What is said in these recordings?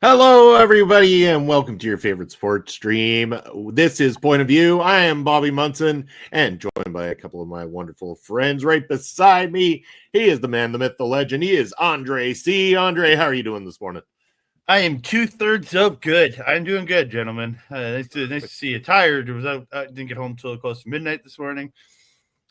Hello, everybody, and welcome to your favorite sports stream. This is Point of View. I am Bobby Munson, and joined by a couple of my wonderful friends right beside me. He is the man, the myth, the legend. He is Andre C. Andre, how are you doing this morning? I am 2/3 up good. I'm doing good, gentlemen. Nice to see you. Tired. I didn't get home till close to midnight this morning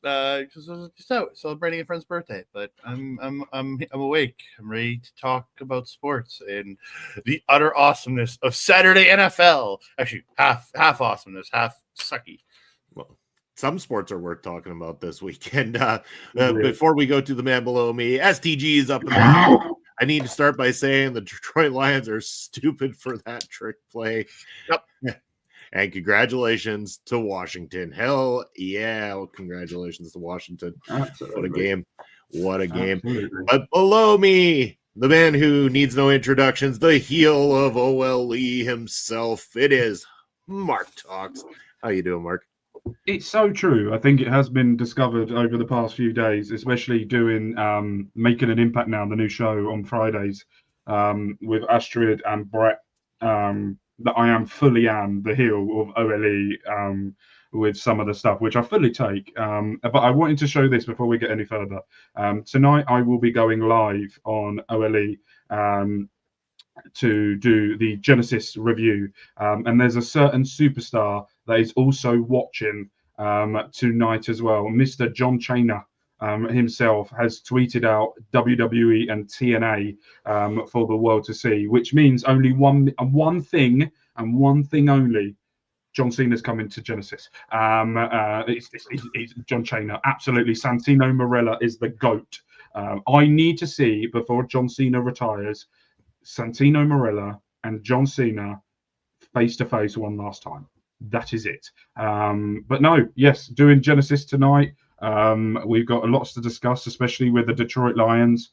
because I was just out celebrating a friend's birthday. But I'm awake. I'm ready to talk about sports and the utter awesomeness of Saturday NFL. Actually, half awesomeness, half sucky. Well, some sports are worth talking about this weekend. Before we go to the man below me, STG is up in the house. I need to start by saying the Detroit Lions are stupid for that trick play. Yep. And congratulations to Washington. Hell yeah. Well, congratulations to Washington. Absolutely. What a game. What a game. Absolutely. But below me, the man who needs no introductions, the heel of OLE himself. It is Mark Talks. How you doing, Mark? It's so true. I think it has been discovered over the past few days, especially doing Making an Impact Now, the new show on Fridays with Astrid and Brett, that I am the heel of OLE with some of the stuff, which I fully take. But I wanted to show this before we get any further. Tonight, I will be going live on OLE to do the Genesis review. And there's a certain superstar that is also watching tonight as well. Mr. John Cena himself has tweeted out WWE and TNA for the world to see, which means only one thing and one thing only. John Cena's coming to Genesis. It's John Cena. Absolutely. Santino Marella is the GOAT. I need to see, before John Cena retires, Santino Marella and John Cena face to face one last time. That is it. But no, yes, doing Genesis tonight. We've got lots to discuss, especially with the Detroit Lions.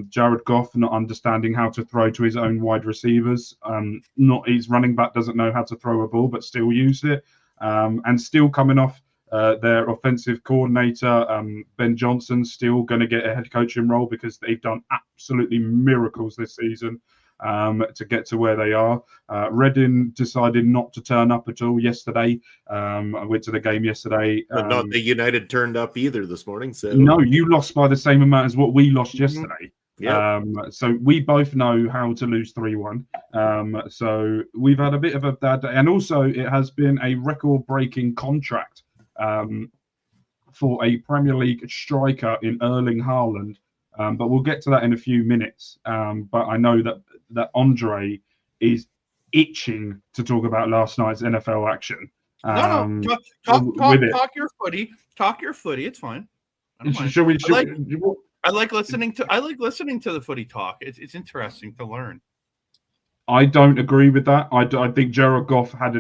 Jared Goff not understanding how to throw to his own wide receivers. Not his running back doesn't know how to throw a ball, but still used it. And still coming off their offensive coordinator, Ben Johnson, still going to get a head coaching role because they've done absolutely miracles this season to get to where they are. Reading decided not to turn up at all yesterday. I went to the game yesterday. But not the United turned up either this morning. So no, you lost by the same amount as what we lost yesterday. Yep. So we both know how to lose 3-1. So we've had a bit of a bad day. And also it has been a record-breaking contract for a Premier League striker in Erling Haaland. But we'll get to that in a few minutes. But I know that Andre is itching to talk about last night's NFL action. Talk your footy. Talk your footy. It's fine. I like listening to the footy talk. It's interesting to learn. I don't agree with that. I think Jared Goff had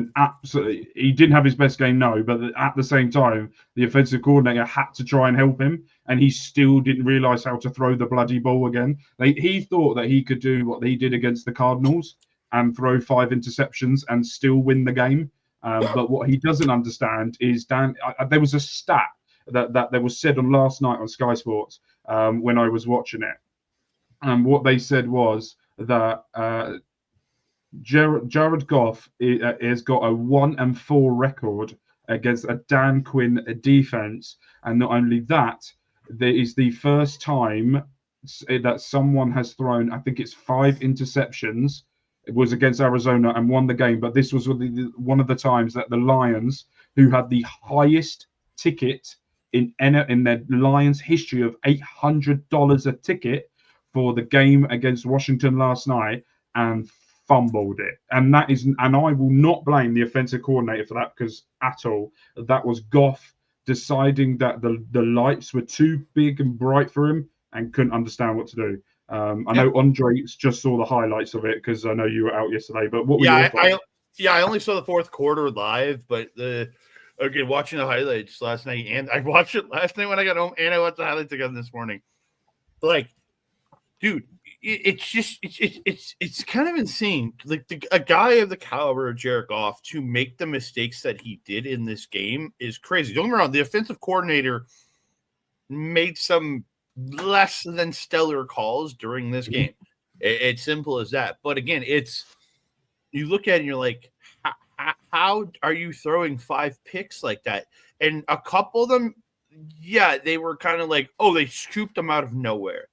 he didn't have his best game, no, but at the same time, the offensive coordinator had to try and help him, and he still didn't realize how to throw the bloody ball again. He thought that he could do what he did against the Cardinals and throw 5 interceptions and still win the game. But what he doesn't understand is, there was a stat that was said on last night on Sky Sports when I was watching it. And what they said was that Jared Goff has got a 1-4 record against a Dan Quinn defense, and not only that, there is the first time that someone has thrown, I think it's 5 interceptions. It was against Arizona and won the game, but this was one of the times that the Lions, who had the highest ticket in their Lions history of $800 a ticket for the game against Washington last night, and fumbled it. And I will not blame the offensive coordinator for that, because at all, that was Goff deciding that the lights were too big and bright for him and couldn't understand what to do. I know Andre just saw the highlights of it because I know you were out yesterday. But what were your thoughts? I only saw the fourth quarter live, but watching the highlights last night, and I watched it last night when I got home, and I watched the highlights again this morning. Like, dude, it's kind of insane. Like a guy of the caliber of Jared Goff to make the mistakes that he did in this game is crazy. Don't get me wrong, the offensive coordinator made some less than stellar calls during this game. It's simple as that. But again, you look at it and you're like, how are you throwing 5 picks like that? And a couple of them, yeah, they were kind of like, oh, they scooped them out of nowhere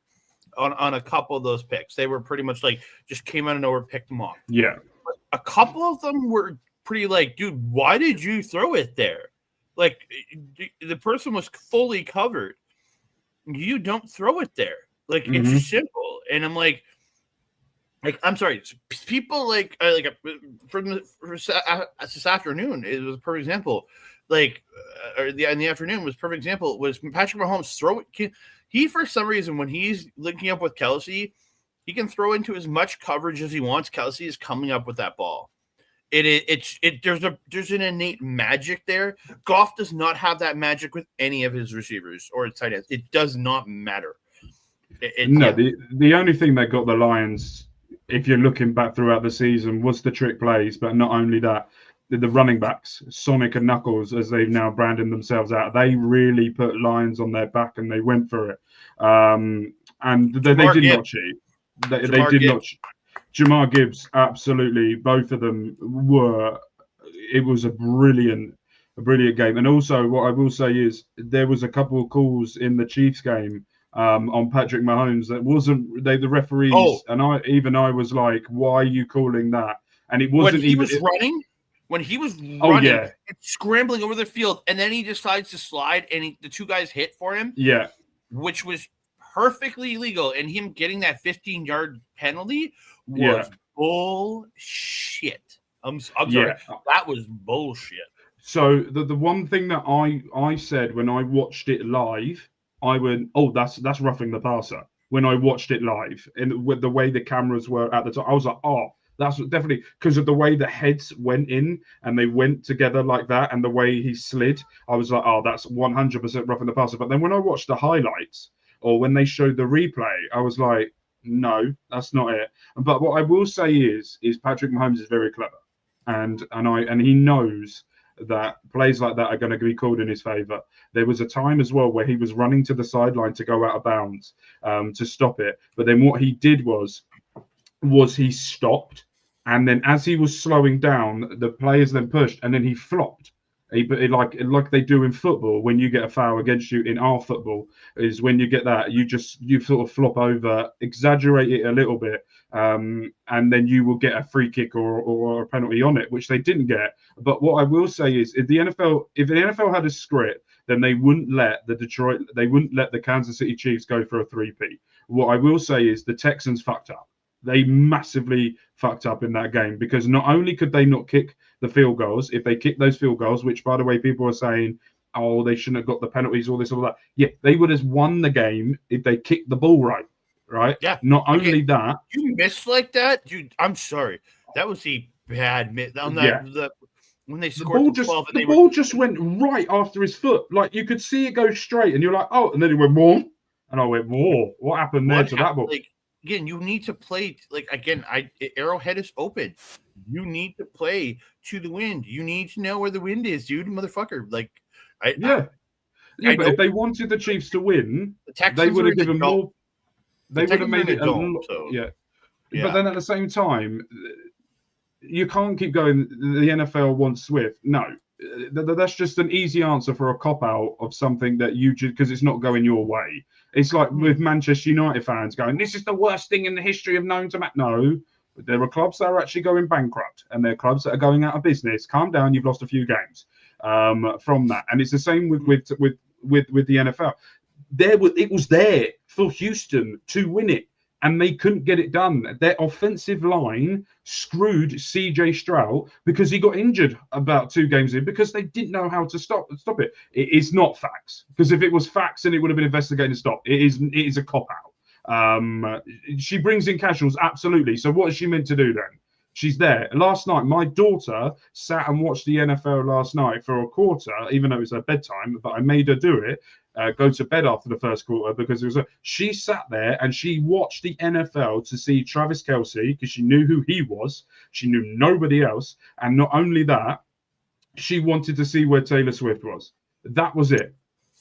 on a couple of those picks. They were pretty much like just came out of nowhere, picked them off. Yeah. But a couple of them were pretty like, dude, why did you throw it there? Like the person was fully covered. You don't throw it there. Like it's just simple. And I'm like I'm sorry, people from this afternoon, it was a perfect example. In the afternoon was a perfect example. Was Patrick Mahomes he for some reason when he's linking up with Kelsey, he can throw into as much coverage as he wants. Kelsey is coming up with that ball. There's an innate magic there. Goff does not have that magic with any of his receivers or his tight ends. It does not matter. The only thing that got the Lions, if you're looking back throughout the season, was the trick plays. But not only that, the running backs, Sonic and Knuckles, as they've now branded themselves out, they really put Lions on their back and they went for it. And they did not cheat. They did not. Jamar Gibbs, absolutely. Both of them were. It was a brilliant game. And also, what I will say is there was a couple of calls in the Chiefs game on Patrick Mahomes that wasn't. The referees and I was like, "Why are you calling that?" And it wasn't when he was running, scrambling over the field, and then he decides to slide, and the 2 guys hit for him. Yeah, which was perfectly legal, and him getting that 15-yard penalty was bullshit. I'm sorry, that was bullshit. So the one thing that I said when I watched it live, I went, "Oh, that's roughing the passer." When I watched it live, and with the way the cameras were at the time, I was like, "Oh, that's definitely," because of the way the heads went in and they went together like that, and the way he slid, I was like, "Oh, that's 100% roughing the passer." But then when I watched the highlights or when they showed the replay, I was like, "No, that's not it." But what I will say is Patrick Mahomes is very clever, and he knows that plays like that are going to be called in his favor. There was a time as well where he was running to the sideline to go out of bounds to stop it, but then what he did was he stopped, and then as he was slowing down, the players then pushed, and then he flopped. Like they do in football, when you get a foul against you in our football, is when you get that, you sort of flop over, exaggerate it a little bit, and then you will get a free kick or a penalty on it, which they didn't get. But what I will say is, if the NFL had a script, then they wouldn't let the Kansas City Chiefs go for a 3-peat. What I will say is the Texans fucked up. They massively fucked up in that game, because not only could they not kick the field goals, if they kicked those field goals, which, by the way, people are saying, oh, they shouldn't have got the penalties, all this, all that. Yeah, they would have won the game if they kicked the ball right? Yeah. Not only that. You miss like that? Dude, I'm sorry. That was a bad miss. When they scored the ball just went right after his foot. Like, you could see it go straight, and you're like, oh, and then it went more. And I went, whoa, what happened there to that ball? Again, you need to play Arrowhead is open. You need to play to the wind. You need to know where the wind is, dude, motherfucker. But if they wanted the Chiefs to win, they would have given more. They would have made it a lot. Yeah. But then at the same time, you can't keep going. The NFL wants Swift. No, that's just an easy answer for a cop out of something that you just, because it's not going your way. It's like with Manchester United fans going, "This is the worst thing in the history of known to." No, there are clubs that are actually going bankrupt, and there are clubs that are going out of business. Calm down, you've lost a few games from that, and it's the same with the NFL. It was there for Houston to win it, and they couldn't get it done. Their offensive line screwed CJ Stroud because he got injured about 2 games in, because they didn't know how to stop it. It is not facts, because if it was facts, then it would have been investigated and stopped. It is a cop out. She brings in casuals, absolutely. So what is she meant to do then? She's there. Last night, my daughter sat and watched the NFL last night for a quarter, even though it was her bedtime, but I made her do it. Go to bed after the first quarter, because she sat there and she watched the NFL to see Travis Kelce, because she knew who he was. She knew nobody else. And not only that, she wanted to see where Taylor Swift was. That was it.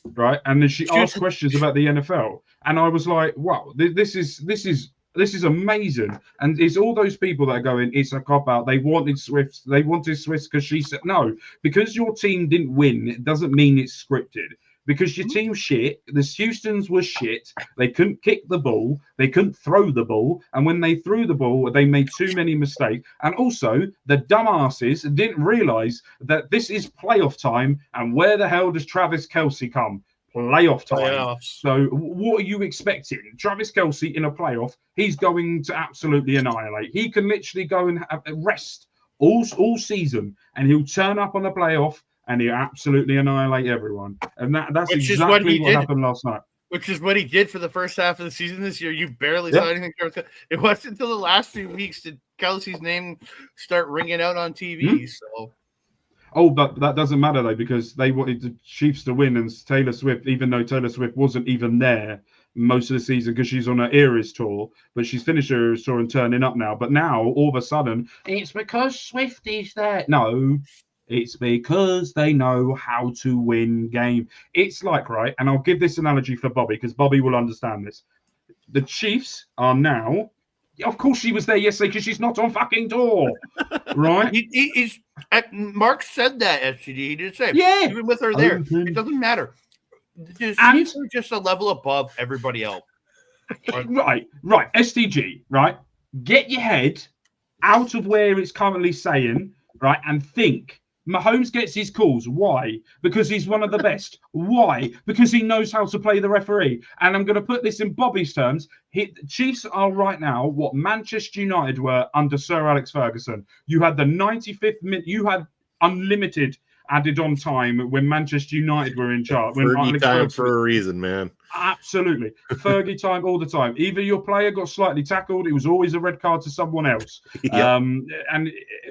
Right. And then she asked questions about the NFL. And I was like, wow, this is This is amazing. And it's all those people that are going, it's a cop-out. They wanted Swift. They wanted Swift because she said no. Because your team didn't win, it doesn't mean it's scripted. Because your team shit, the Houstons were shit. They couldn't kick the ball. They couldn't throw the ball. And when they threw the ball, they made too many mistakes. And also, the dumbasses didn't realize that this is playoff time. And where the hell does Travis Kelce come? Playoff time. Playoffs. So what are you expecting? Travis Kelce in a playoff, he's going to absolutely annihilate. He can literally go and rest all season, and he'll turn up on the playoff and he'll absolutely annihilate everyone. And that's exactly what happened last night. Which is what he did for the first half of the season this year. You barely saw anything. It wasn't until the last few weeks did Kelsey's name start ringing out on TV. So. Oh, but that doesn't matter, though, because they wanted the Chiefs to win, and Taylor Swift, even though Taylor Swift wasn't even there most of the season because she's on her Eras tour, but she's finished her Eras tour and turning up now. But now, all of a sudden, it's because Swift is there. No, it's because they know how to win game. It's like, right, and I'll give this analogy for Bobby because Bobby will understand this. The Chiefs are now... Of course, she was there yesterday because she's not on fucking tour, right? He's Mark said that SGD. He did say, yeah, even with her there, it doesn't matter. The Chiefs are just a level above everybody else. Right. STG, right? Get your head out of where it's currently saying, right, and think. Mahomes gets his calls. Why? Because he's one of the best. Why? Because he knows how to play the referee. And I'm going to put this in Bobby's terms. Chiefs are right now what Manchester United were under Sir Alex Ferguson. You had the 95th minute. You had unlimited added on time when Manchester United were in charge. Fergie time for a reason, man. Absolutely. Fergie time all the time. Either your player got slightly tackled, it was always a red card to someone else. And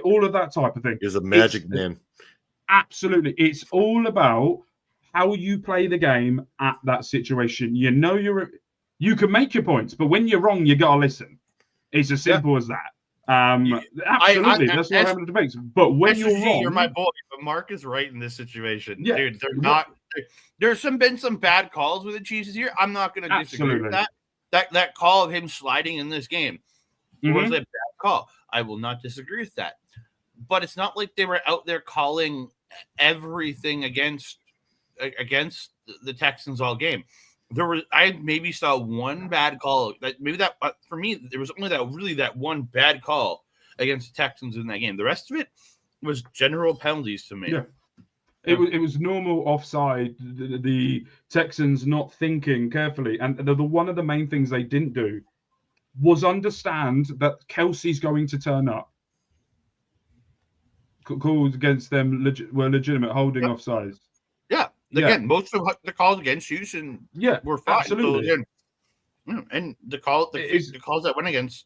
all of that type of thing. He's a magic man. Absolutely. It's all about how you play the game at that situation. You know you can make your points, but when you're wrong, you got to listen. It's as simple as that. Absolutely. That's what having the debates. But when you're wrong... You're my boy, but Mark is right in this situation. Yeah, dude, they're not... There's been some bad calls with the Chiefs this year. I'm not going to disagree with that. That call of him sliding in this game was a bad call. I will not disagree with that. But it's not like they were out there calling everything against the Texans all game. I maybe saw one bad call. For me, there was only that one bad call against the Texans in that game. The rest of it was general penalties to me. Yeah. It was normal offside. The Texans not thinking carefully, and one of the main things they didn't do was understand that Kelsey's going to turn up. Calls against them were legitimate holding offsides. Yeah, again, most of the calls against Houston were fine. Absolutely. So, and the calls that went against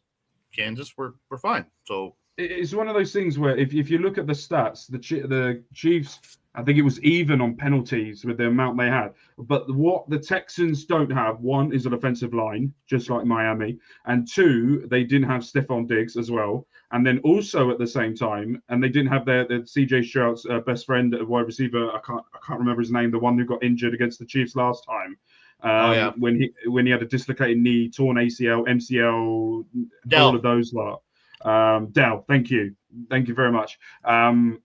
Kansas were fine. So it's one of those things where if you look at the stats, the Chiefs, I think it was even on penalties with the amount they had. But what the Texans don't have, one, is an offensive line, just like Miami. And two, they didn't have Stephon Diggs as well. And then also at the same time, and they didn't have their CJ Stroud's best friend, wide receiver, I can't remember his name, the one who got injured against the Chiefs last time. When he had a dislocated knee, torn ACL, MCL, all of those lot. Dell, thank you very much.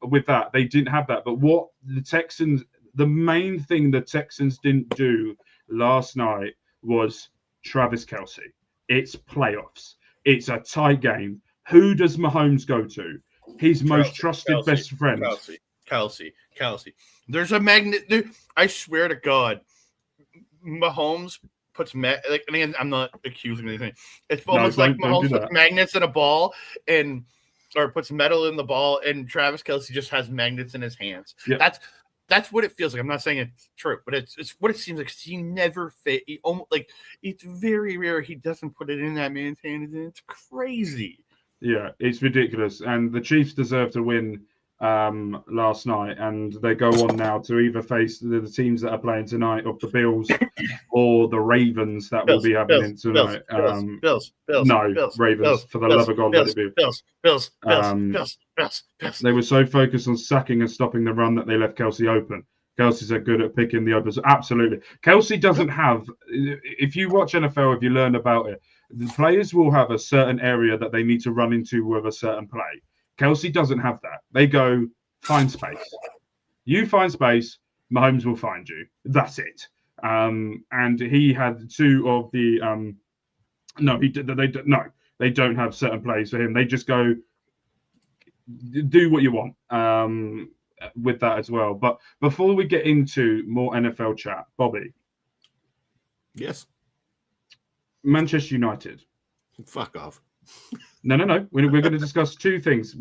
With that, they didn't have that. But what the main thing the Texans didn't do last night was Travis Kelce. It's playoffs. It's a tight game. Who does Mahomes go to? His most trusted best friend. Kelce. There's a magnet. I swear to God, Mahomes puts I'm not accusing anything. It's almost like Mahomes puts magnets in a ball or puts metal in the ball, and Travis Kelce just has magnets in his hands. Yeah. That's what it feels like. I'm not saying it's true, but it's what it seems like. He never it's very rare he doesn't put it in that man's hand. It's crazy. Yeah, it's ridiculous. And the Chiefs deserve to win last night, and they go on now to either face the teams that are playing tonight of the Bills or the Ravens that will be happening tonight. Bills. Ravens, for the love of God, let it be. Bills. They were so focused on sacking and stopping the run that they left Kelce open. Kelsey's are good at picking the others. Absolutely. Kelce doesn't have, if you watch NFL, if you learn about it, The players will have a certain area that they need to run into with a certain play. Kelsey doesn't have that. They go, find space. You find space, Mahomes will find you. That's it. And he had two of the they don't have certain plays for him. They just go, do what you want with that as well. But before we get into more NFL chat, Bobby. Yes. Manchester United. Fuck off. No. We're going to discuss three things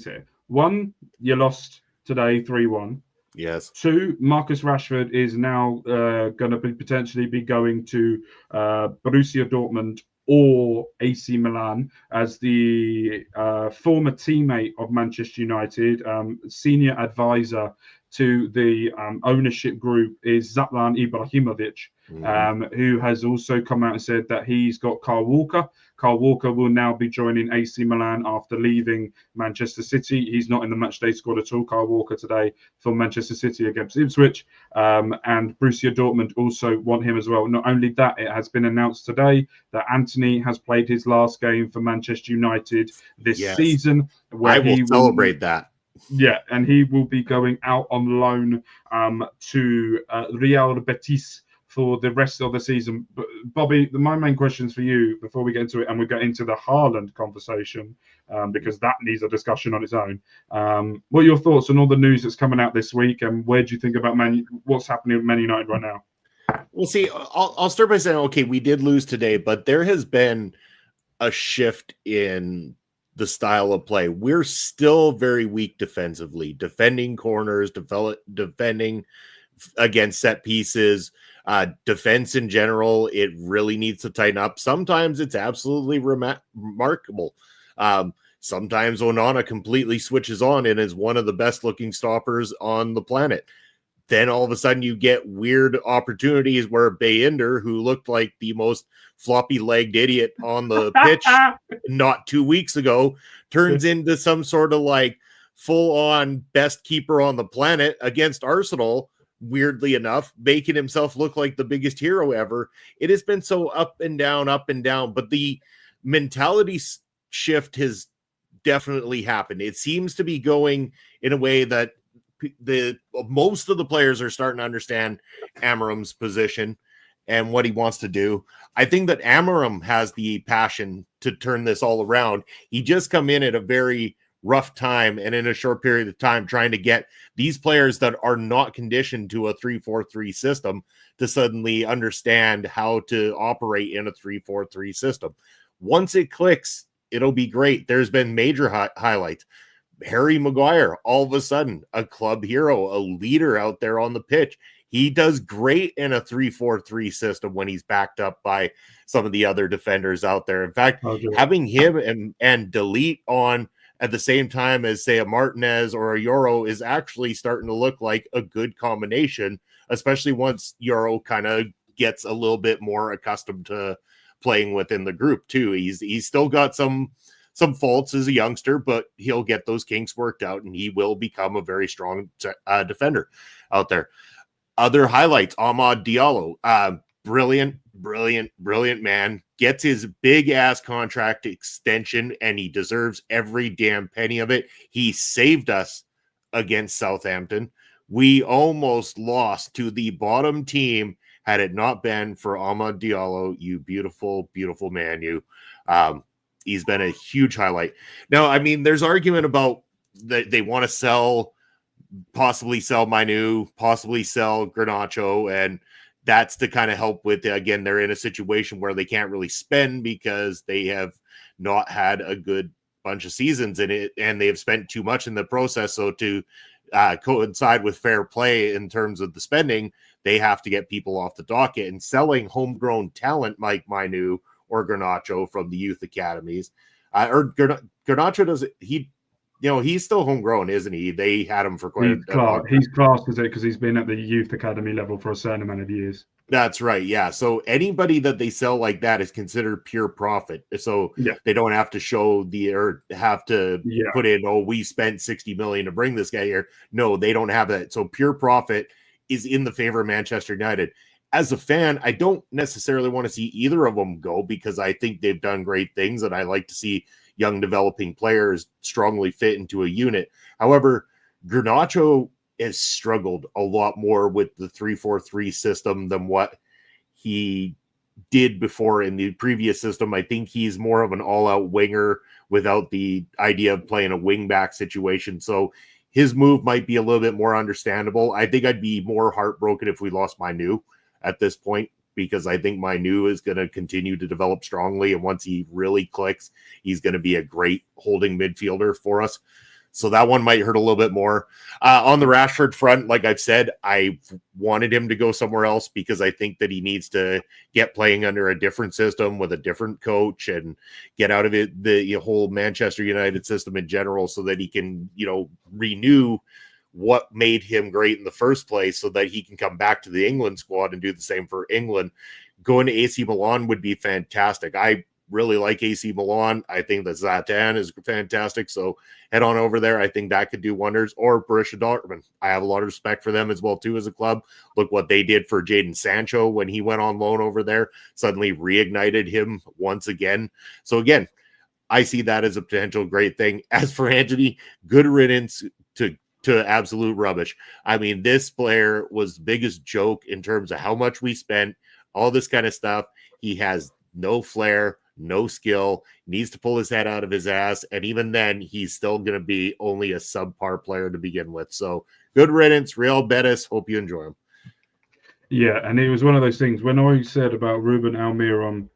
here. One, you lost today 3-1. Yes. 2, Marcus Rashford is now going to potentially be going to Borussia Dortmund or AC Milan as the former teammate of Manchester United, senior advisor to the ownership group is Zlatan Ibrahimovic, who has also come out and said that he's got Kyle Walker. Kyle Walker will now be joining AC Milan after leaving Manchester City. He's not in the matchday squad at all. Kyle Walker today for Manchester City against Ipswich. And Borussia Dortmund also want him as well. Not only that, it has been announced today that Anthony has played his last game for Manchester United this season. Where I will celebrate that. Yeah, and he will be going out on loan to Real Betis for the rest of the season. But Bobby, my main questions for you before we get into it, and we get into the Haaland conversation, because that needs a discussion on its own. What are your thoughts on all the news that's coming out this week, and where do you think about what's happening with Man United right now? Well, see, I'll start by saying, okay, we did lose today, but there has been a shift in the style of play. We're still very weak defensively, defending corners, defending against set pieces. Defense in general, it really needs to tighten up. Sometimes it's absolutely remarkable. Sometimes Onana completely switches on and is one of the best looking stoppers on the planet. Then all of a sudden you get weird opportunities where Bayender, who looked like the most floppy-legged idiot on the pitch not 2 weeks ago, turns into some sort of like full-on best keeper on the planet against Arsenal, weirdly enough, making himself look like the biggest hero ever. It has been so up and down, but the mentality shift has definitely happened. It seems to be going in a way that most of the players are starting to understand Amarim's position and what he wants to do. I think that Amarim has the passion to turn this all around. He just come in at a very rough time and in a short period of time trying to get these players that are not conditioned to a 3-4-3 system to suddenly understand how to operate in a 3-4-3 system. Once it clicks, it'll be great. There's been major highlights. Harry Maguire, all of a sudden, a club hero, a leader out there on the pitch. He does great in a 3-4-3 system when he's backed up by some of the other defenders out there. In fact, having him and Delete on at the same time as, say, a Martinez or a Euro is actually starting to look like a good combination, especially once Euro kind of gets a little bit more accustomed to playing within the group, too. He's still got some faults as a youngster, but he'll get those kinks worked out and he will become a very strong defender out there. Other highlights, Amad Diallo, brilliant man, gets his big ass contract extension and he deserves every damn penny of it. He saved us against Southampton. We almost lost to the bottom team had it not been for Amad Diallo. You beautiful, beautiful man, you. He's been a huge highlight. Now, I mean, there's argument about that they want to possibly sell Manu, possibly sell Garnacho, and that's to kind of help with, again, they're in a situation where they can't really spend because they have not had a good bunch of seasons in it, and they have spent too much in the process. So to coincide with fair play in terms of the spending, they have to get people off the docket, and selling homegrown talent like Manu or Garnacho from the youth academies. Or Garnacho he's still homegrown, isn't he? They had him for quite a long time. He's classed as it because he's been at the youth academy level for a certain amount of years. That's right, yeah. So anybody that they sell like that is considered pure profit. So they don't have to show put in, we spent $60 million to bring this guy here. No, they don't have that. So pure profit is in the favor of Manchester United. as a fan, I don't necessarily want to see either of them go because I think they've done great things, and I like to see young developing players strongly fit into a unit. However, Garnacho has struggled a lot more with the 3-4-3 system than what he did before in the previous system. I think he's more of an all-out winger without the idea of playing a wing-back situation. So his move might be a little bit more understandable. I think I'd be more heartbroken if we lost Manu at this point, because I think Manu is going to continue to develop strongly. And once he really clicks, he's going to be a great holding midfielder for us. So that one might hurt a little bit more. On the Rashford front, like I've said, I wanted him to go somewhere else because I think that he needs to get playing under a different system with a different coach and get out of it, the whole Manchester United system in general, so that he can, renew what made him great in the first place so that he can come back to the England squad and do the same for England. Going to AC Milan would be fantastic. I really like AC Milan. I think that Zlatan is fantastic. So head on over there. I think that could do wonders. Or Borussia Dortmund. I have a lot of respect for them as well, too, as a club. Look what they did for Jadon Sancho when he went on loan over there. Suddenly reignited him once again. So again, I see that as a potential great thing. As for Antony, good riddance to absolute rubbish. I mean, this player was the biggest joke in terms of how much we spent, all this kind of stuff. He has no flair, no skill, needs to pull his head out of his ass. And even then, he's still going to be only a subpar player to begin with. So good riddance, Real Betis. Hope you enjoy him. Yeah, and it was one of those things when I said about Ruben Almiron,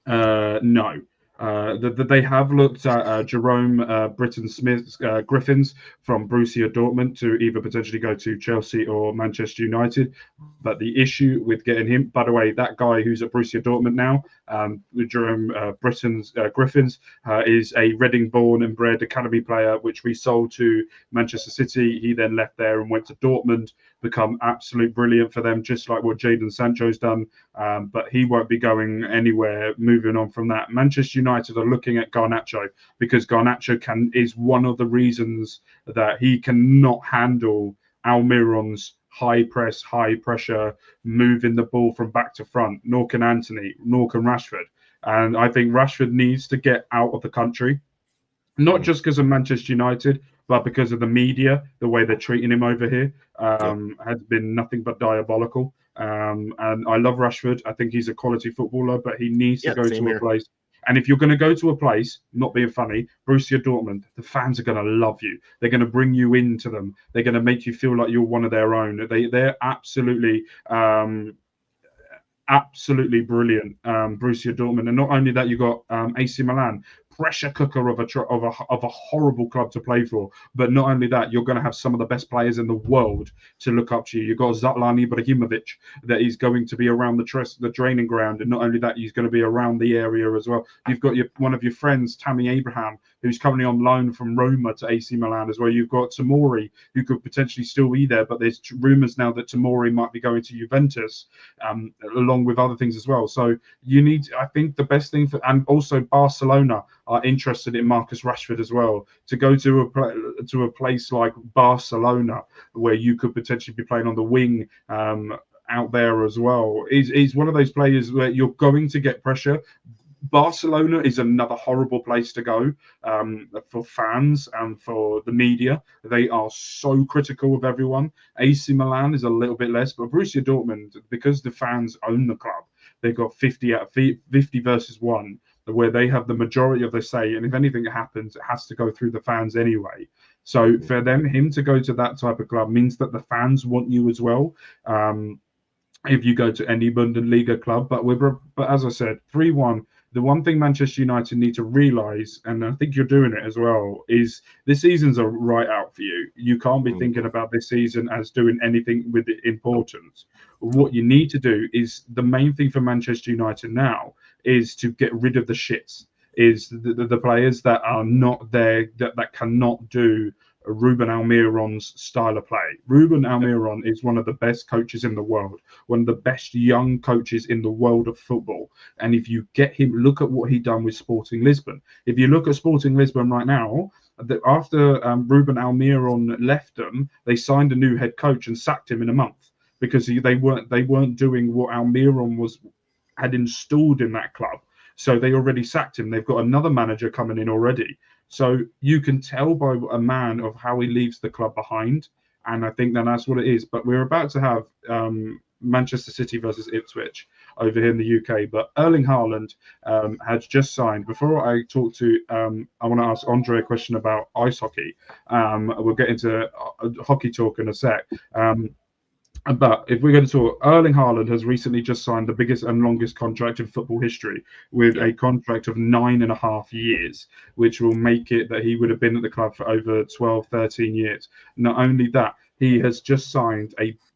no. That they have looked at Jerome Britton Smith Griffins from Borussia Dortmund to either potentially go to Chelsea or Manchester United. But the issue with getting him, by the way, that guy who's at Borussia Dortmund now, Jerome Britton's Griffins, is a Reading-born and bred academy player, which we sold to Manchester City. He then left there and went to Dortmund, become absolute brilliant for them, just like what Jadon Sancho's done. But he won't be going anywhere moving on from that. Manchester United are looking at Garnacho because Garnacho is one of the reasons that he cannot handle Almiron's high press, high pressure, moving the ball from back to front, nor can Antony, nor can Rashford. And I think Rashford needs to get out of the country, not just because of Manchester United, but because of the media, the way they're treating him over here has been nothing but diabolical. And I love Rashford. I think he's a quality footballer, but he needs to go to a place. And if you're going to go to a place, not being funny, Borussia Dortmund, the fans are going to love you. They're going to bring you into them. They're going to make you feel like you're one of their own. They're absolutely brilliant, Borussia Dortmund. And not only that, you've got AC Milan, pressure cooker of a horrible club to play for. But not only that, you're going to have some of the best players in the world to look up to you. You've got Zlatan Ibrahimovic that is going to be around the training ground, and not only that, he's going to be around the area as well. You've got one of your friends, Tammy Abraham, who's currently on loan from Roma to AC Milan as well. You've got Tomori, who could potentially still be there, but there's rumours now that Tomori might be going to Juventus, along with other things as well. So I think the best thing and also Barcelona are interested in Marcus Rashford as well. To go to a place like Barcelona, where you could potentially be playing on the wing out there as well, is one of those players where you're going to get pressure. Barcelona is another horrible place to go for fans and for the media. They are so critical of everyone. AC Milan is a little bit less, but Borussia Dortmund, because the fans own the club, they've got 50 versus 1, where they have the majority of the say. And if anything happens, it has to go through the fans anyway. So for him to go to that type of club means that the fans want you as well. If you go to any Bundesliga club, but as I said, 3-1. The one thing Manchester United need to realise, and I think you're doing it as well, is this season's a right out for you. You can't be thinking about this season as doing anything with importance. What you need to do is, the main thing for Manchester United now is to get rid of the shits, is the players that are not there, that cannot do Ruben Almiron's style of play. Ruben Almiron is one of the best coaches in the world, one of the best young coaches in the world of football. And if you get him, look at what he done with Sporting Lisbon. If you look at Sporting Lisbon right now, after Ruben Almiron left them, they signed a new head coach and sacked him in a month. because they weren't doing what Almiron had installed in that club. So they already sacked him. They've got another manager coming in already. So you can tell by a man of how he leaves the club behind. And I think that's what it is. But we're about to have Manchester City versus Ipswich over here in the UK. But Erling Haaland has just signed. Before I talk to, I want to ask Andre a question about ice hockey. We'll get into hockey talk in a sec. But if we're going to talk, Erling Haaland has recently just signed the biggest and longest contract in football history with a contract of 9.5 years, which will make it that he would have been at the club for over 12, 13 years. Not only that, he has just signed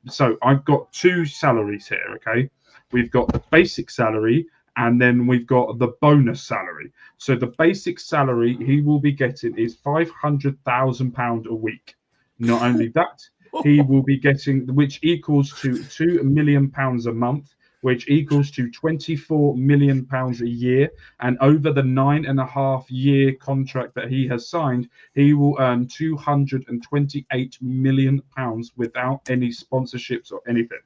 so I've got two salaries here, okay? We've got the basic salary and then we've got the bonus salary. So the basic salary he will be getting is £500,000 a week. Not only that, he will be getting, which equals to £2 million a month, which equals to £24 million a year. And over the 9.5-year contract that he has signed, he will earn £228 million without any sponsorships or anything.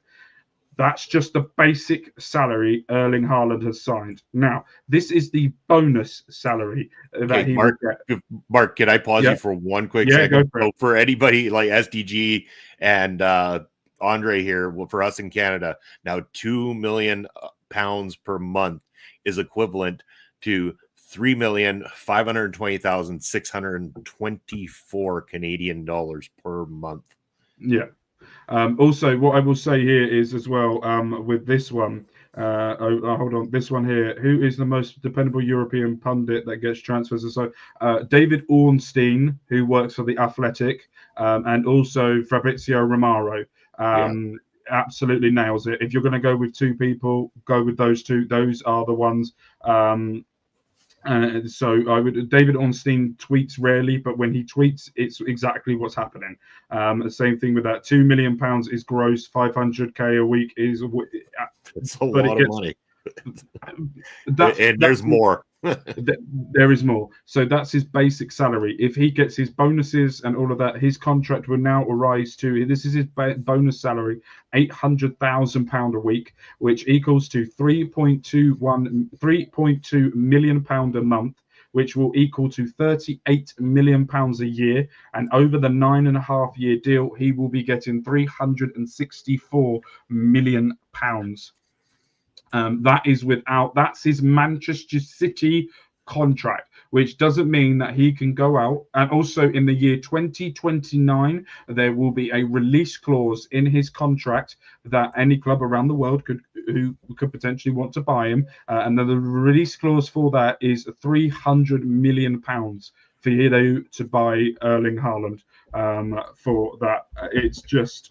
That's just the basic salary Erling Haaland has signed. Now, this is the bonus salary that he will get. Mark, can I pause you for one quick second? Go for anybody like SDG and Andre here, well, for us in Canada, now £2 million per month is equivalent to $3,520,624 Canadian dollars per month. Yeah. Also, what I will say here is as well with this one, hold on, this one here, who is the most dependable European pundit that gets transfers? So David Ornstein, who works for The Athletic, and also Fabrizio Romano. Absolutely nails it. If you're going to go with two people, go with those two. Those are the ones. So David Ornstein tweets rarely, but when he tweets, it's exactly what's happening. The same thing with that. £2 million is gross, 500k a week is. It's a lot of money. There's more. There is more. So that's his basic salary. If he gets his bonuses and all of that, his contract will now rise to, this is his bonus salary, £800,000 a week, which equals to £3.2 million a month, which will equal to £38 million a year. And over the 9.5-year deal, he will be getting £364 million. That's his Manchester City contract, which doesn't mean that he can go out. And also in the year 2029, there will be a release clause in his contract that any club around the world could potentially want to buy him. And then the release clause for that is £300 million for you to buy Erling Haaland for that. It's just...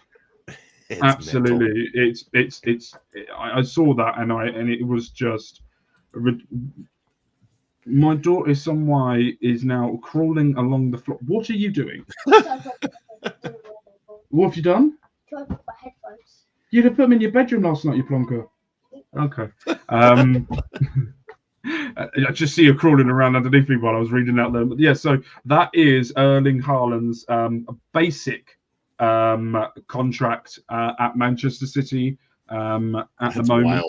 It's absolutely mental. I saw that and it was just my daughter some way is now crawling along the floor. What are you doing? What have you done? Try to put my headphones. You didn't put them in your bedroom last night, you plonker. Okay. I just see you crawling around underneath me while I was reading out there. But yeah, so that is Erling Haaland's basic contract at Manchester City at the moment.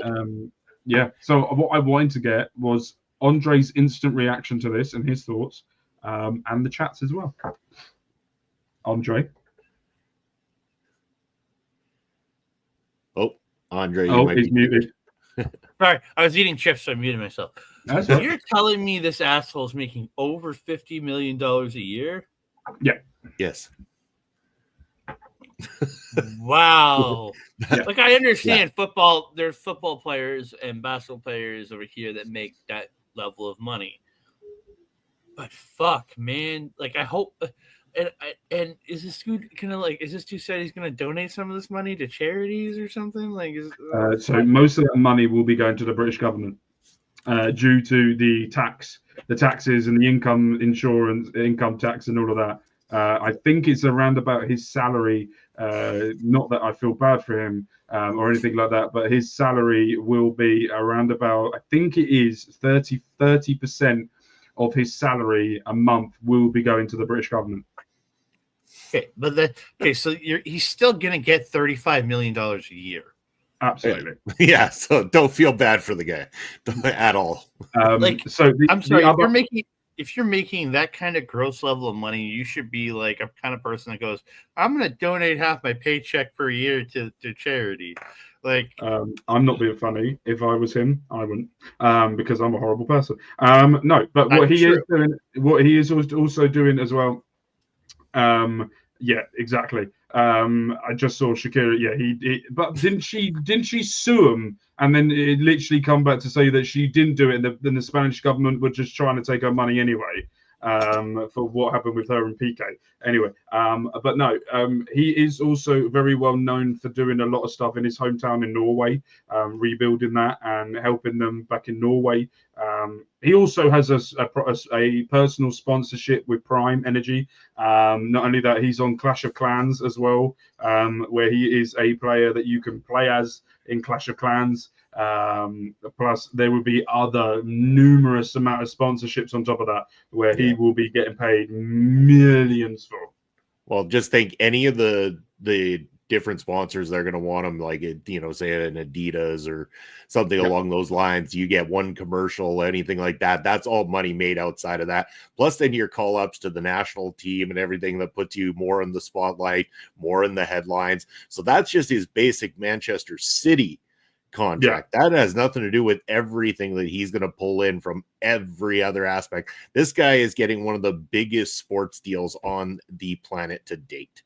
So what I wanted to get was Andre's instant reaction to this and his thoughts, and the chats as well. Andre. Andre, he's muted. Sorry, I was eating chips, so I muted myself. So you're telling me this asshole's making over $50 million a year? Yeah. Yes. Wow. Yeah. Like, I understand football. There's football players and basketball players over here that make that level of money. But fuck, man. Like, I hope. And is this dude is this dude said he's gonna donate some of this money to charities or something? So most of that money will be going to the British government due to the taxes and the income tax and all of that. I think it's around about his salary. Not that I feel bad for him or anything like that, but his salary will be around about, I think it is 30% of his salary a month will be going to the British government. So he's still gonna get $35 million a year. Absolutely. Yeah, so don't feel bad for the guy at all. I'm sorry, if you're making that kind of gross level of money, you should be like a kind of person that goes, I'm going to donate half my paycheck per year to charity. Like, I'm not being funny. If I was him, I wouldn't, because I'm a horrible person. No, but what he is also doing as well. Yeah, exactly. I just saw Shakira. Yeah, but didn't she sue him? And then it literally come back to say that she didn't do it, and then the Spanish government were just trying to take her money anyway. For what happened with her and Piqué. Anyway, but no, he is also very well known for doing a lot of stuff in his hometown in Norway, rebuilding that and helping them back in Norway. He also has a personal sponsorship with Prime Energy. Not only that, he's on Clash of Clans as well, where he is a player that you can play as in Clash of Clans. Plus there will be other numerous amount of sponsorships on top of that where he will be getting paid millions for. Well, just think any of the different sponsors that are going to want him, like, say an Adidas or something along those lines. You get one commercial, anything like that. That's all money made outside of that. Plus then your call ups to the national team and everything that puts you more in the spotlight, more in the headlines. So that's just his basic Manchester City contract. That has nothing to do with everything that he's going to pull in from every other aspect. This guy is getting one of the biggest sports deals on the planet to date.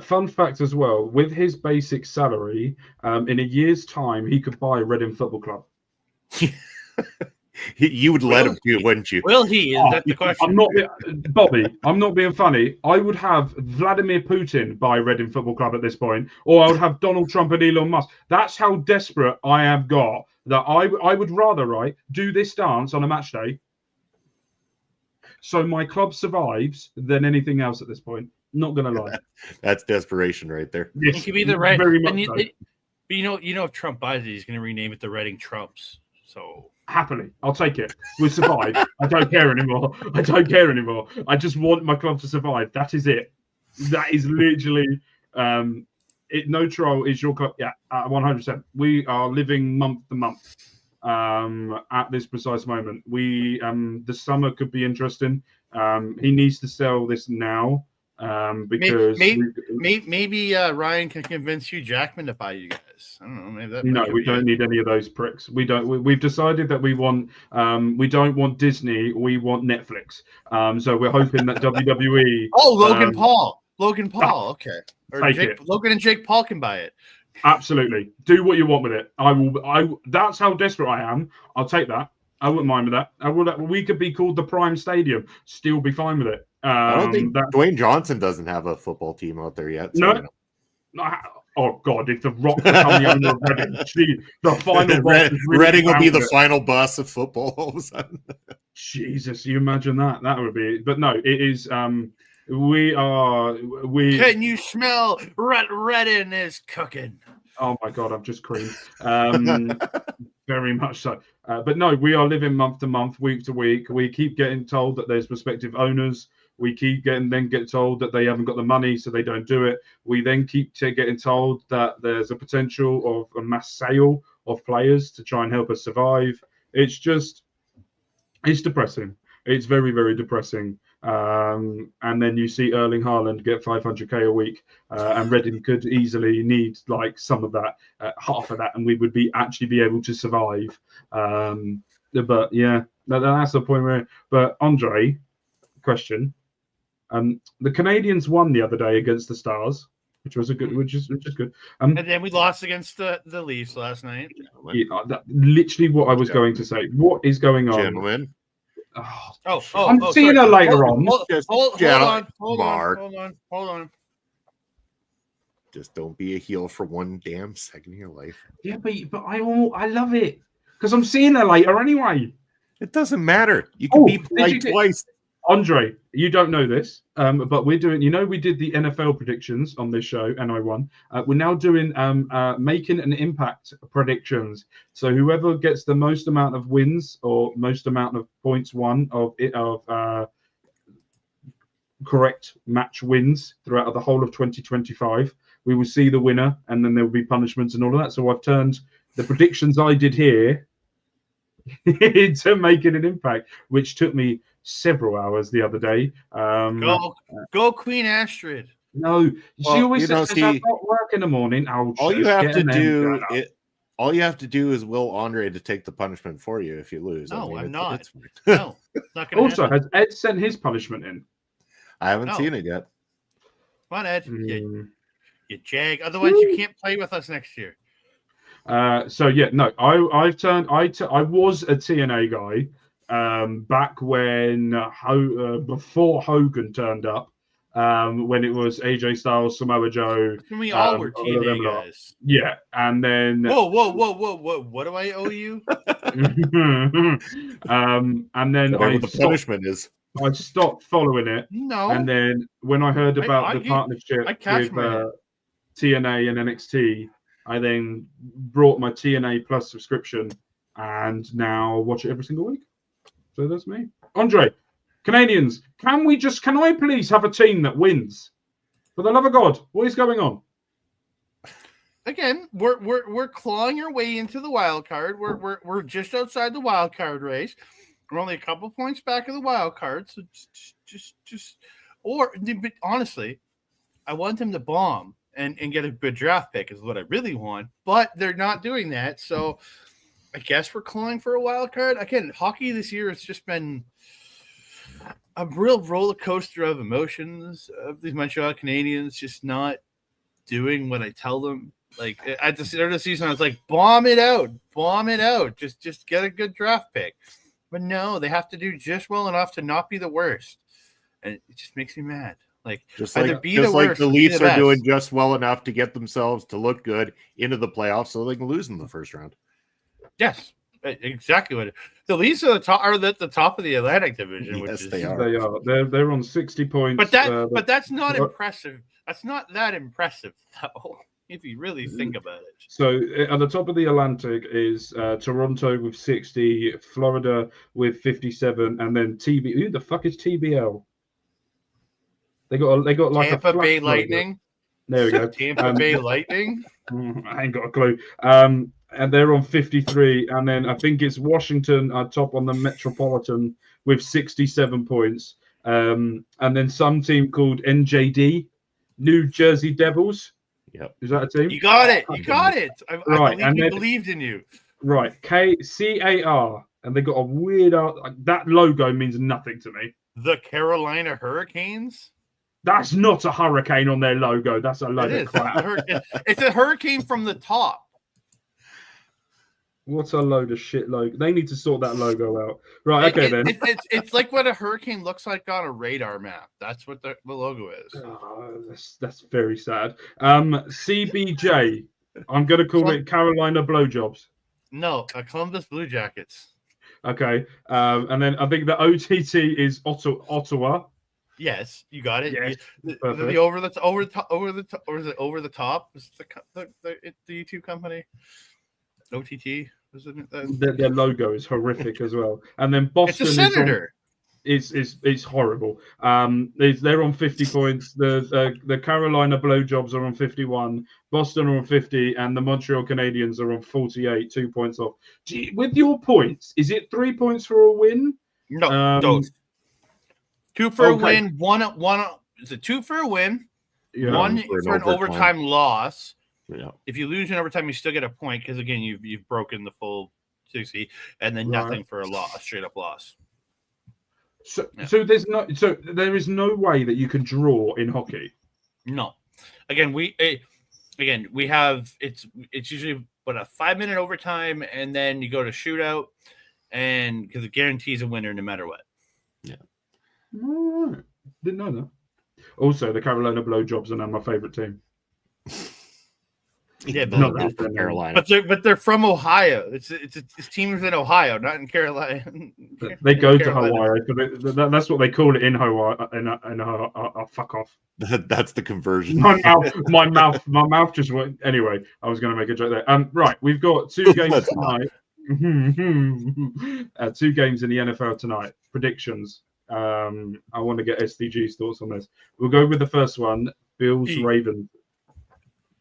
Fun fact as well, with his basic salary, in a year's time, he could buy Reading Football Club. You would let him do it, wouldn't you? Will he? Is that the question? Bobby, I'm not being funny. I would have Vladimir Putin buy Reading Football Club at this point, or I would have Donald Trump and Elon Musk. That's how desperate I have got that I would rather, do this dance on a match day so my club survives than anything else at this point. Not gonna lie. That's desperation right there. Yes, it could be the right. Very much so. But if Trump buys it, he's going to rename it the Reading Trumps. So happily, I'll take it. We'll survive. I don't care anymore. I just want my club to survive. That is it. That is literally no troll is your club. Yeah, 100%. We are living month to month at this precise moment. The summer could be interesting. He needs to sell this now. Because maybe Ryan can convince Hugh Jackman to buy you guys. I don't know. Maybe we don't need any of those pricks. We don't. We've decided that we want. We don't want Disney. We want Netflix. So we're hoping that WWE. Oh, Logan Paul. Okay. Or Logan and Jake Paul can buy it. Absolutely. Do what you want with it. I will. That's how desperate I am. I'll take that. I wouldn't mind with that. We could be called the Prime Stadium. Still be fine with it. I don't think Dwayne Johnson doesn't have a football team out there yet. So Oh God! If the Rock become the owner of Reading, the final Reading will be the final boss of football all of a sudden. Jesus, you imagine that? That would be. But no, it is. We. Can you smell Reading is cooking? Oh my God! I've just creamed. Very much so. But no, we are living month to month, week to week. We keep getting told that there's prospective owners. We keep get told that they haven't got the money, so they don't do it. We then keep getting told that there's a potential of a mass sale of players to try and help us survive. It's depressing. It's very, very depressing. And then you see Erling Haaland get 500k a week, and Reading could easily need like some of that, half of that, and we would be able to survive. But yeah, that's the point where. But Andre, question. The Canadians won the other day against the Stars, which is good. And then we lost against the Leafs last night. Yeah, literally what I was going to say. What is going on? Gentlemen. I'm seeing her later on. Hold on. Just don't be a heel for one damn second of your life. Yeah, but I love it because I'm seeing her later anyway. It doesn't matter. You can be polite twice. Andre, you don't know this, but we're doing. We did the NFL predictions on this show, and I won. We're now doing making an impact predictions. So whoever gets the most amount of wins or most amount of points won correct match wins throughout the whole of 2025. We will see the winner, and then there will be punishments and all of that. So I've turned the predictions I did here into making an impact, which took me several hours the other day. Go Queen Astrid. No, she always says I've got work in the morning. All you have to do all you have to do is will Andre to take the punishment for you if you lose. No, I'm not. No, No, it's not gonna also, happen. has Ed sent his punishment in? I haven't seen it yet. Come on, Ed. You jag. Otherwise, you can't play with us next year. So yeah, no, I was a TNA guy back when before Hogan turned up. When it was AJ Styles, Samoa Joe. We all were TNA guys. Yeah, and then whoa! What do I owe you? And then the punishment is. I stopped following it. No. And then when I heard about the partnership with TNA and NXT, I then brought my TNA Plus subscription and now watch it every single week. So that's me. Andre, Canadians, can I please have a team that wins? For the love of God, what is going on? Again, we're clawing our way into the wild card. We're just outside the wild card race. We're only a couple points back of the wild card. So but honestly, I want them to bomb and get a good draft pick is what I really want. But they're not doing that. So I guess we're clawing for a wild card. Again, hockey this year has just been a real roller coaster of emotions of these Montreal Canadiens just not doing what I tell them. Like at the start of the season, I was like, bomb it out, just get a good draft pick. But no, they have to do just well enough to not be the worst, and it just makes me mad. Like the Leafs are doing just well enough to get themselves to look good into the playoffs, so they can lose in the first round. Yes. Exactly what the Leafs are at the top of the Atlantic Division. Yes, they are. They're on 60 points. But that's not impressive. That's not that impressive though, if you really think about it. So at the top of the Atlantic is Toronto with 60, Florida with 57, and then TB. Who the fuck is TBL? They got like Tampa Bay Lightning. There we go. Tampa Bay Lightning. I ain't got a clue. And they're on 53, and then I think it's Washington top on the Metropolitan with 67 points, and then some team called NJD, New Jersey Devils. Yep, is that a team? You got it. I believed in you. Right, CAR, and they got a weird that logo means nothing to me. The Carolina Hurricanes. That's not a hurricane on their logo. That's a load of crap. It's a hurricane from the top. What a load of shit logo. They need to sort that logo out. Right, okay then. It's like what a hurricane looks like on a radar map. That's what the logo is. Oh, that's very sad. CBJ. I'm going to call it Carolina Blowjobs. No, Columbus Blue Jackets. Okay. And then I think the OTT is Ottawa. Yes, you got it. Yes, the over the top, or is it over the top? Is the YouTube company? OTT, their logo is horrific as well, and then Boston. It's a senator. It's horrible. They're on 50 points. The Carolina Blowjobs are on 51. Boston are on 50, and the Montreal Canadiens are on 48, 2 points off. With your points, is it 3 points for a win? No, those 2 for a win. One. Is it 2 for a win? Yeah, one for an overtime loss. Yeah. If you lose in overtime, you still get a point because again you've broken the full 60, and then nothing for a straight up loss. So there is no way that you can draw in hockey. No, again we have it's usually a 5-minute overtime, and then you go to shootout, and because it guarantees a winner no matter what. Yeah. All right. Didn't know that. Also, the Carolina Blowjobs are now my favorite team. Yeah, but not from Carolina. But they're from Ohio. It's teams in Ohio, not in Carolina. They go to Hawaii. That's what they call it in Hawaii. Fuck off. That's the conversion. My mouth just went. Anyway, I was going to make a joke there. Right, we've got 2 games tonight. 2 games in the NFL tonight. Predictions. I want to get SDG's thoughts on this. We'll go with the first one. Bills, E. Ravens.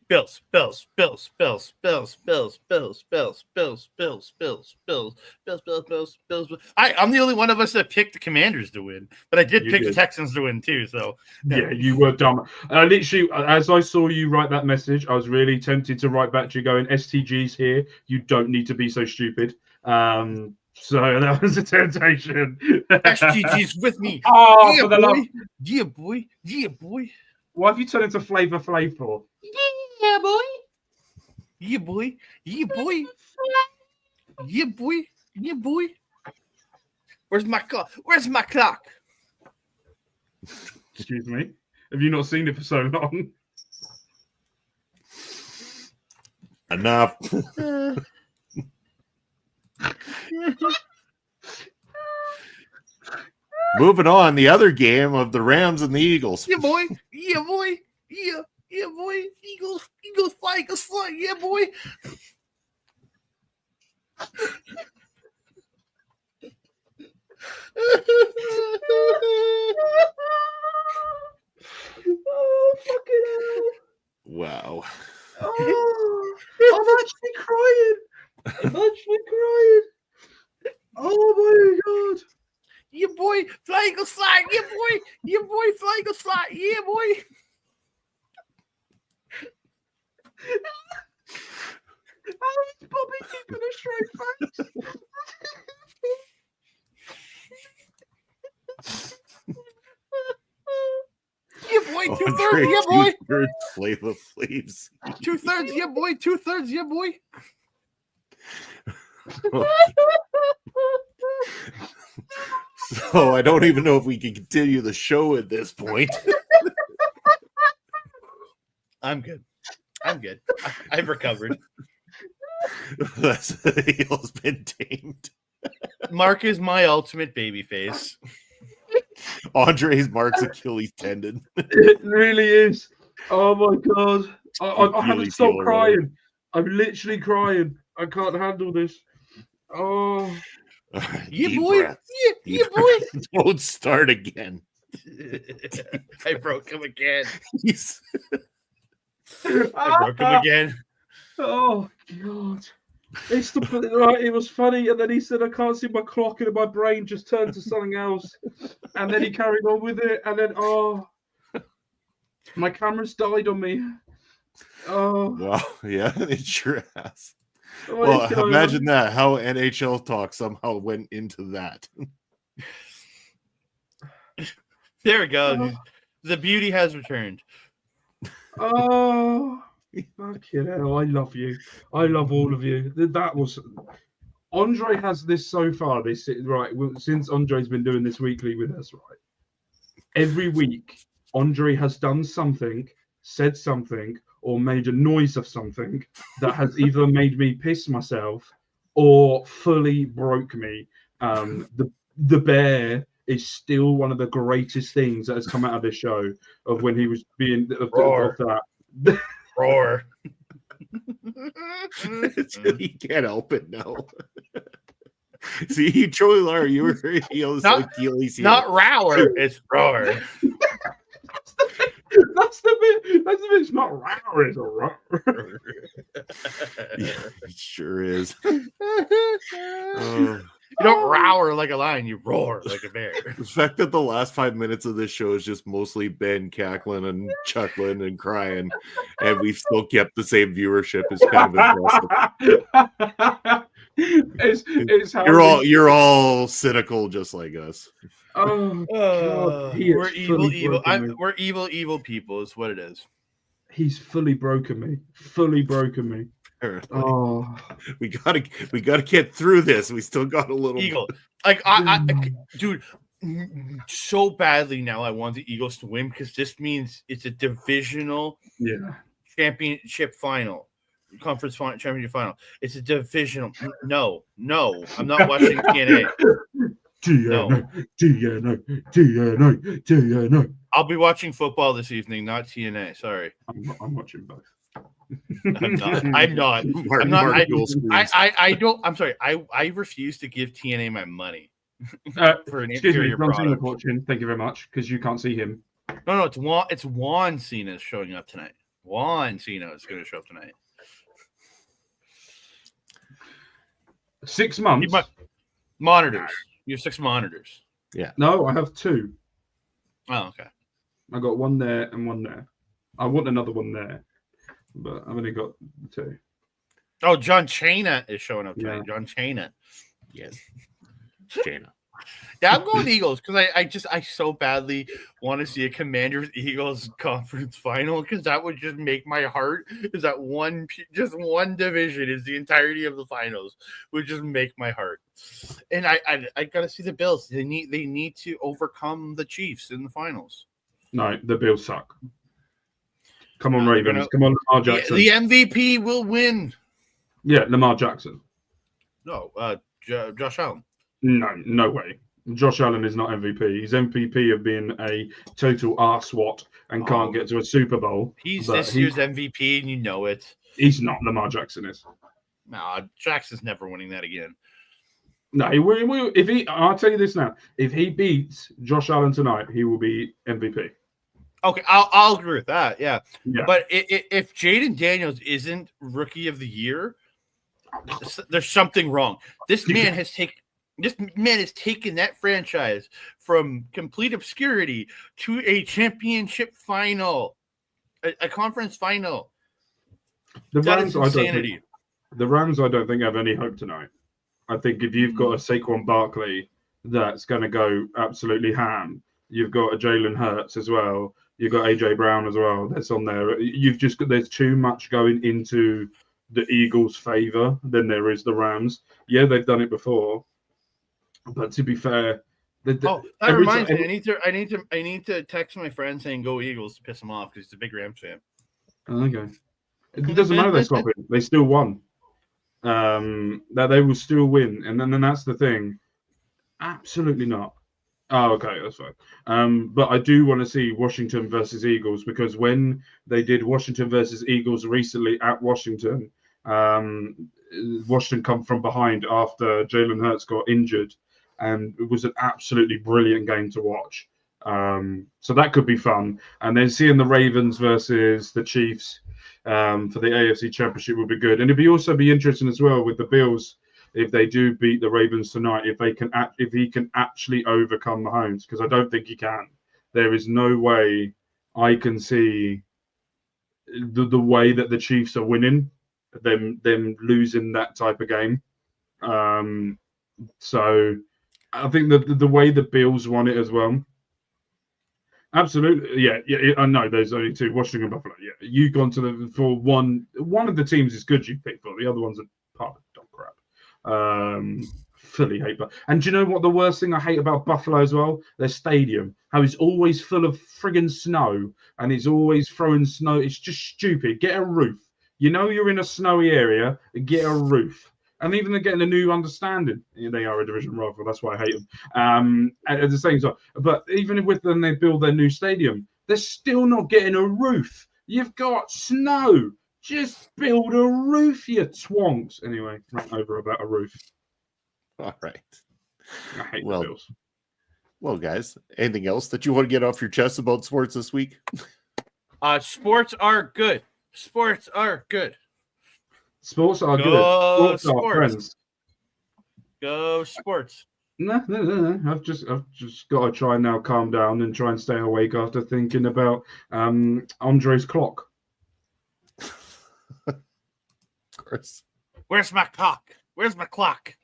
Bills. I'm the only one of us that picked the Commanders to win, but I did pick the Texans to win too. So yeah, you were dumb. Literally, as I saw you write that message, I was really tempted to write back to you going, "STG's here. You don't need to be so stupid." So that was a temptation. STG's with me. Oh, yeah, for the boy. love. Yeah, boy. Yeah, boy. Why have you turned into Flavor Flav for? Yeah, boy. Yeah, boy. Yeah, boy. Yeah, boy. Yeah, boy. Where's my clock? Where's my clock? Excuse me. Have you not seen it for so long? Enough. Moving on, the other game of the Rams and the Eagles. Yeah, boy. Yeah, boy. Yeah, boy. Eagles fly, Eagles fly. Yeah, boy. Oh, fucking hell. Wow. Oh, I'm actually crying. Oh, my God. Yeah, boy. Fly, Eagles fly. Yeah, boy. Yeah, boy. Fly, Eagles fly. Yeah, boy. How is Bobby keeping a straight face? Yeah, boy. 2/3. Yeah, boy. 2/3 Flavor Flavs. 2/3. Yeah, boy. 2/3. Yeah, boy. So I don't even know if we can continue the show at this point. I'm good. I've recovered. The heel's been tamed. Mark is my ultimate baby face. Andre's Mark's Achilles tendon. It really is. Oh, my God. I haven't stopped crying. I'm literally crying. I can't handle this. Oh. Yeah, Deep boy. breath. Yeah, boy. Don't start again. I broke him again. He's... I broke him again. Oh, God. It was funny, and then he said, "I can't see my clock," and my brain just turned to something else. And then he carried on with it, and then, my camera's died on me. Oh. Wow, yeah, it sure has. What Well, imagine that, how NHL talk somehow went into that. There we go. The beauty has returned. Oh, fucking hell. I love you. I love all of you. That was... Andre has this so far, right, since Andre's been doing this weekly with us, right? Every week, Andre has done something, said something, or made a noise of something that has either made me piss myself or fully broke me. The bear is still one of the greatest things that has come out of this show, of when he was being of that. Roar. You can't help it now. See, you truly are. You were heels, Achilles heel. Not rower, it's roar. That's the bit. It's not roar, it's a roar. Yeah, it sure is. You don't roar like a lion, you roar like a bear. The fact that the last 5 minutes of this show is just mostly Ben cackling and chuckling and crying, and we've still kept the same viewership is kind of impressive. You're all cynical just like us. Oh, God. We're evil. We're evil people is what it is. He's fully broken me. Oh, we gotta get through this. We still got a little Eagle. Like I dude, so badly now I want the Eagles to win because this means it's a divisional championship final. Conference final, championship final. It's a divisional. No, I'm not watching TNA. TNA. I'll be watching football this evening, not TNA. Sorry. I'm watching both. I'm not. I don't. I'm sorry. I refuse to give TNA my money For an Excuse me, inferior John Cena product. watching. Thank you very much, because you can't see him. No, it's Juan Cena showing up tonight. Juan Cena is going to show up tonight. 6 months. Monitors. You have 6 monitors. No, I have 2. Oh, okay. I got one there and one there. I want another one there, but I've only got 2. Oh, John Cena is showing up tonight. Yeah. John Cena. Yes. Jana. Yeah, I'm going Eagles because I so badly want to see a Commanders Eagles conference final because that would just make my heart. Is that one division is the entirety of the finals would just make my heart. And I gotta see the Bills. They need to overcome the Chiefs in the finals. No, the Bills suck. Come on, Ravens. Come on, Lamar Jackson. The MVP will win. Yeah, Lamar Jackson. No, Josh Allen. No way. Josh Allen is not MVP. He's MVP of being a total arsewat and can't get to a Super Bowl. He's this year's MVP, and you know it. He's not. Lamar Jackson is. Nah, Jackson's never winning that again. No, he will. I'll tell you this now. If he beats Josh Allen tonight, he will be MVP. Okay, I'll agree with that. Yeah. Yeah. But if Jaden Daniels isn't Rookie of the Year, there's something wrong. This man has taken that franchise from complete obscurity to a championship final, a conference final. The Rams, I don't think have any hope tonight. I think if you've got a Saquon Barkley that's going to go absolutely ham, you've got a Jalen Hurts as well. You've got AJ Brown as well. That's on there. There's too much going into the Eagles' favor than there is the Rams. Yeah, they've done it before, but to be fair, that reminds me. I need to text my friend saying "Go Eagles" to piss him off because he's a big Rams fan. Okay, it doesn't matter. They stop it. They still won. That they will still win, and then that's the thing. Absolutely not. Oh, okay, that's fine. But I do want to see Washington versus Eagles because when they did Washington versus Eagles recently at Washington, Washington come from behind after Jalen Hurts got injured, and it was an absolutely brilliant game to watch. So that could be fun. And then seeing the Ravens versus the Chiefs for the AFC Championship would be good. And it'd also be interesting as well with the Bills. If they do beat the Ravens tonight, if he can actually overcome Mahomes, because I don't think he can. There is no way I can see the way that the Chiefs are winning, them losing that type of game. So I think the way the Bills won it as well. Absolutely, yeah. I know there's only 2, Washington and Buffalo. Yeah, you gone to for one of the teams is good you picked for. The other ones are part of dog crap. Fully hate Buffalo. And do you know what the worst thing I hate about Buffalo as well? Their stadium. How it's always full of friggin' snow and it's always throwing snow. It's just stupid. Get a roof. You know you're in a snowy area. Get a roof. And even they're getting a new understanding. They are a division rival. That's why I hate them. At the same time, but even with them, they build their new stadium. They're still not getting a roof. You've got snow. Just build a roof, you twonks. Anyway, rant over about a roof. All right. I hate the Bills. Well, guys, anything else that you want to get off your chest about sports this week? Sports are good. Sports are good. Sports are good. Sports are friends. Go sports. No. I've just got to try and now calm down and try and stay awake after thinking about Andre's clock. Of course. Where's my clock? Where's my clock?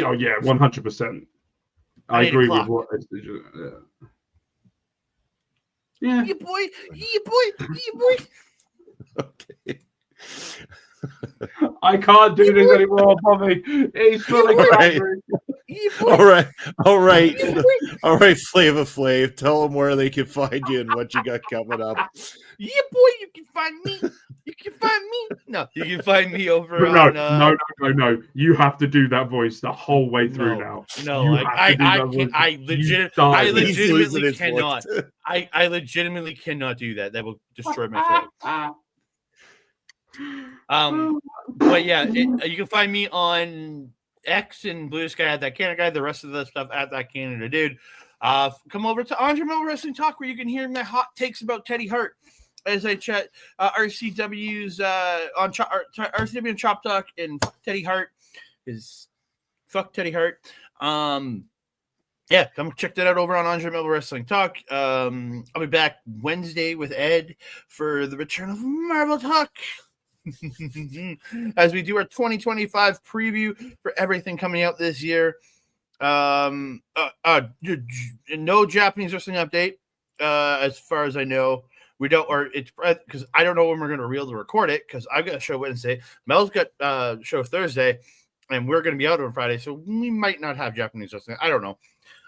Oh yeah, 100%. I agree with what. Yeah. Yeah, boy. Okay. I can't do this anymore, Bobby. He's fully crazy. All right, Flava Flav. Tell them where they can find you and what you got coming up. Yeah, boy, you can find me. No, you can find me over on... No. You have to do that voice the whole way through now. No, I legitimately cannot. I legitimately cannot do that. That will destroy my throat. But yeah, you can find me on X and Blue Sky at that Canada guy. The rest of the stuff at that Canada dude. Come over to Andre Mill Wrestling Talk where you can hear my hot takes about Teddy Hart as I chat RCW's on RCW and Chop Talk and Teddy Hart is fuck Teddy Hart. Yeah, come check that out over on Andre Mill Wrestling Talk. I'll be back Wednesday with Ed for the return of Marvel Talk. As we do our 2025 preview for everything coming out this year. No Japanese wrestling update, as far as I know. We don't, or it's because I don't know when we're going to be able to record it because I've got a show Wednesday. Mel's got a show Thursday, and we're going to be out on Friday, so we might not have Japanese wrestling. I don't know.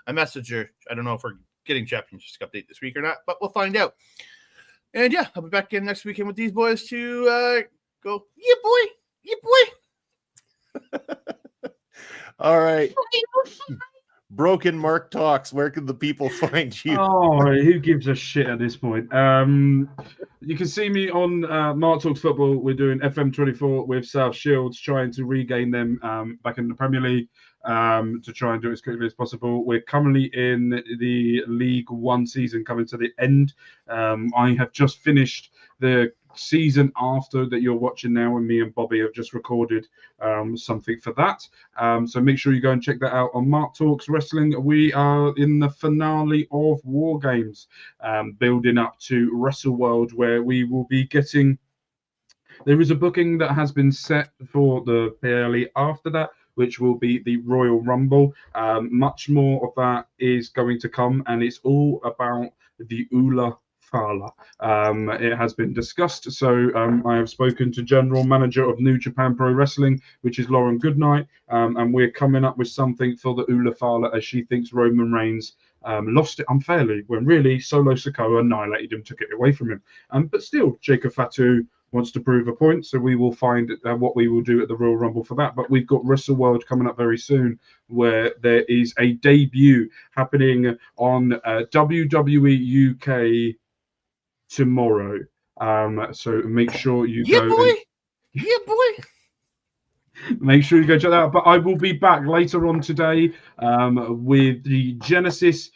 I messaged her. I don't know if we're getting Japanese update this week or not, but we'll find out. And yeah, I'll be back again next weekend with these boys to go, yeah, boy. All right. Broken Mark Talks. Where can the people find you? Oh, who gives a shit at this point? You can see me on Mark Talks Football. We're doing FM24 with South Shields, trying to regain them back in the Premier League to try and do it as quickly as possible. We're currently in the League One season, coming to the end. I have just finished the season after that you're watching now, and me and Bobby have just recorded something for that. So make sure you go and check that out on Mark Talks Wrestling. We are in the finale of War Games, building up to Wrestle World, where we will be getting. There is a booking that has been set for the PLE after that, which will be the Royal Rumble. Much more of that is going to come, and it's all about the Ula Fala. It has been discussed. So I have spoken to General Manager of New Japan Pro Wrestling, which is Lauren Goodnight, and we're coming up with something for the Ula Fala, as she thinks Roman Reigns lost it unfairly when really Solo Sikoa annihilated him, took it away from him. But still, Jacob Fatu wants to prove a point, so we will find what we will do at the Royal Rumble for that. But we've got Wrestle World coming up very soon, where there is a debut happening on WWE UK tomorrow. So make sure you go. Yeah, boy. Make sure you go check that out. But I will be back later on today with the Genesis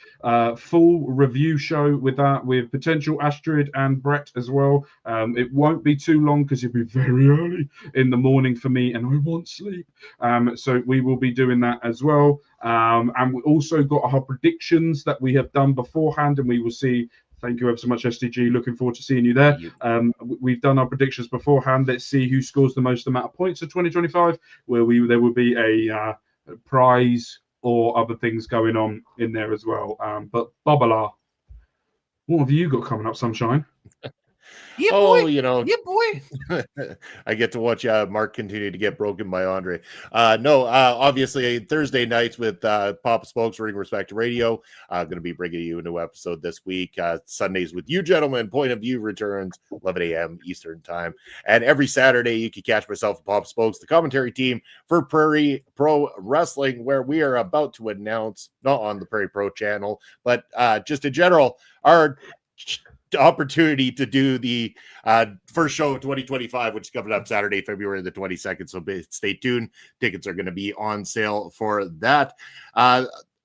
full review show with that, with potential Astrid and Brett as well. It won't be too long because it'll be very early in the morning for me and I want sleep. So we will be doing that as well. And we also got our predictions that we have done beforehand, and we will see. Thank you ever so much, SDG. Looking forward to seeing you there. We've done our predictions beforehand. Let's see who scores the most amount of points for 2025, where there will be a prize or other things going on in there as well. But Bobala, what have you got coming up, Sunshine? Yeah, boy. You know, yeah, boy. I get to watch Mark continue to get broken by Andre. Obviously Thursday nights with Papa Spokes Ring Respect Radio. Going to be bringing you a new episode this week. Sundays with you gentlemen. Point of View returns 11 a.m. Eastern time, and every Saturday you can catch myself and Papa Spokes, the commentary team for Prairie Pro Wrestling, where we are about to announce, not on the Prairie Pro channel, but just in general, our opportunity to do the first show of 2025, which is coming up Saturday, February the 22nd. So stay tuned. Tickets are going to be on sale for that.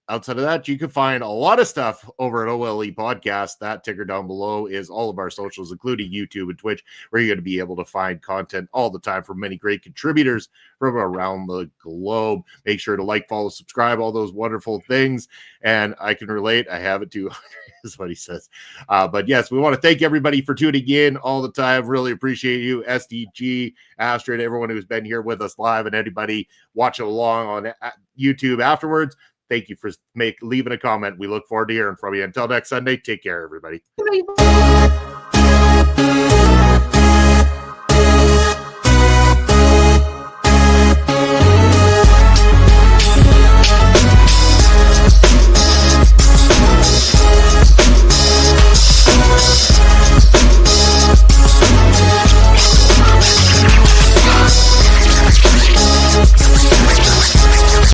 Outside of that, you can find a lot of stuff over at OLE Podcast. That ticker down below is all of our socials, including YouTube and Twitch, where you're going to be able to find content all the time from many great contributors from around the globe. Make sure to like, follow, subscribe, all those wonderful things. And I can relate. I have it too, is what he says. But yes, we want to thank everybody for tuning in all the time. Really appreciate you, SDG, Astrid, everyone who's been here with us live, and anybody watching along on YouTube afterwards. Thank you for leaving a comment. We look forward to hearing from you. Until next Sunday, take care, everybody.